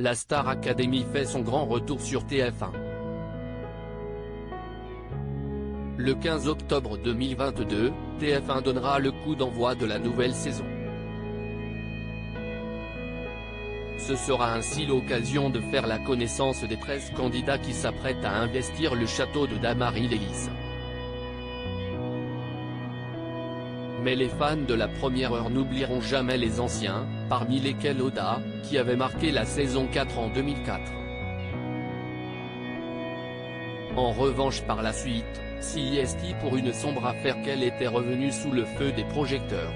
la Star Academy fait son grand retour sur TF1. Le 15 octobre 2022, TF1 donnera le coup d'envoi de la nouvelle saison. Ce sera ainsi l'occasion de faire la connaissance des 13 candidats qui s'apprêtent à investir le château de Damary-les-Lys. Mais les fans de la première heure n'oublieront jamais les anciens, parmi lesquels Oda, qui avait marqué la saison 4 en 2004. En revanche par la suite, CIST pour une sombre affaire qu'elle était revenue sous le feu des projecteurs.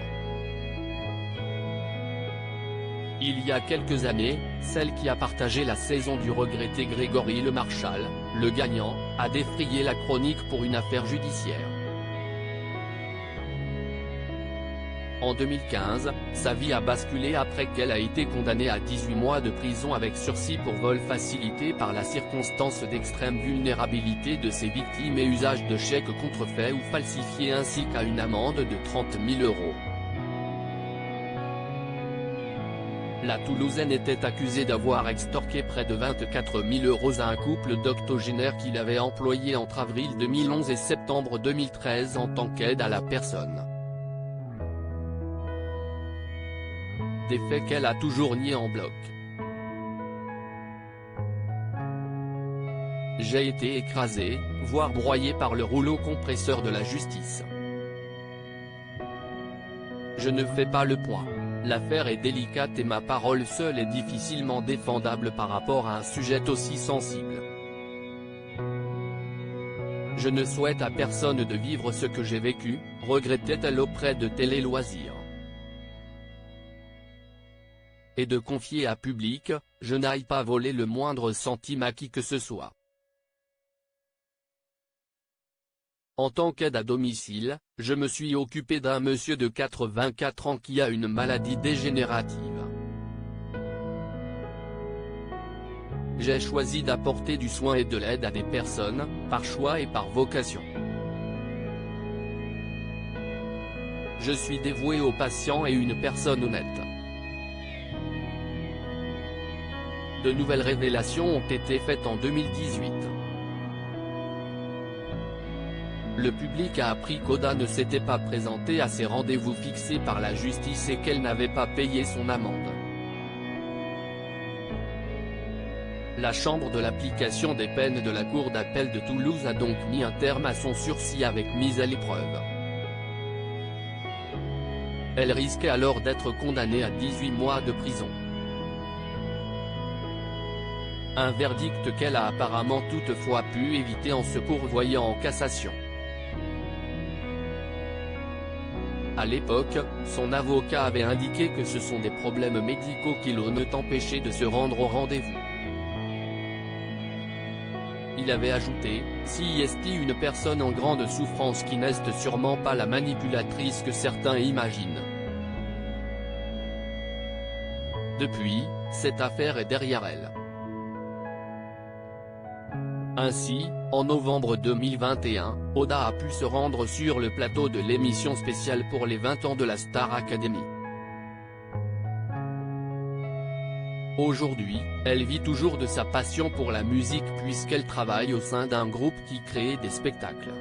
Il y a quelques années, celle qui a partagé la saison du regretté Grégory Le Marchal, le gagnant, a défrayé la chronique pour une affaire judiciaire. En 2015, sa vie a basculé après qu'elle a été condamnée à 18 mois de prison avec sursis pour vol facilité par la circonstance d'extrême vulnérabilité de ses victimes et usage de chèques contrefaits ou falsifiés ainsi qu'à une amende de 30 000 €. La Toulousaine était accusée d'avoir extorqué près de 24 000 € à un couple d'octogénaires qu'il avait employé entre avril 2011 et septembre 2013 en tant qu'aide à la personne. Des faits qu'elle a toujours niés en bloc. J'ai été écrasé, voire broyé par le rouleau compresseur de la justice. Je ne fais pas le poids. L'affaire est délicate et ma parole seule est difficilement défendable par rapport à un sujet aussi sensible. Je ne souhaite à personne de vivre ce que j'ai vécu, regrettait-elle auprès de Télé Loisirs. Et de confier à Public, je n'aille pas voler le moindre centime à qui que ce soit. En tant qu'aide à domicile, je me suis occupé d'un monsieur de 84 ans qui a une maladie dégénérative. J'ai choisi d'apporter du soin et de l'aide à des personnes, par choix et par vocation. Je suis dévoué aux patients et une personne honnête. De nouvelles révélations ont été faites en 2018. Le public a appris qu'Oda ne s'était pas présentée à ses rendez-vous fixés par la justice et qu'elle n'avait pas payé son amende. La chambre de l'application des peines de la Cour d'appel de Toulouse a donc mis un terme à son sursis avec mise à l'épreuve. Elle risquait alors d'être condamnée à 18 mois de prison. Un verdict qu'elle a apparemment toutefois pu éviter en se pourvoyant en cassation. À l'époque, son avocat avait indiqué que ce sont des problèmes médicaux qui l'ont empêché de se rendre au rendez-vous. Il avait ajouté, CIST une personne en grande souffrance qui n'est sûrement pas la manipulatrice que certains imaginent. Depuis, cette affaire est derrière elle. Ainsi, en novembre 2021, Oda a pu se rendre sur le plateau de l'émission spéciale pour les 20 ans de la Star Academy. Aujourd'hui, elle vit toujours de sa passion pour la musique puisqu'elle travaille au sein d'un groupe qui crée des spectacles.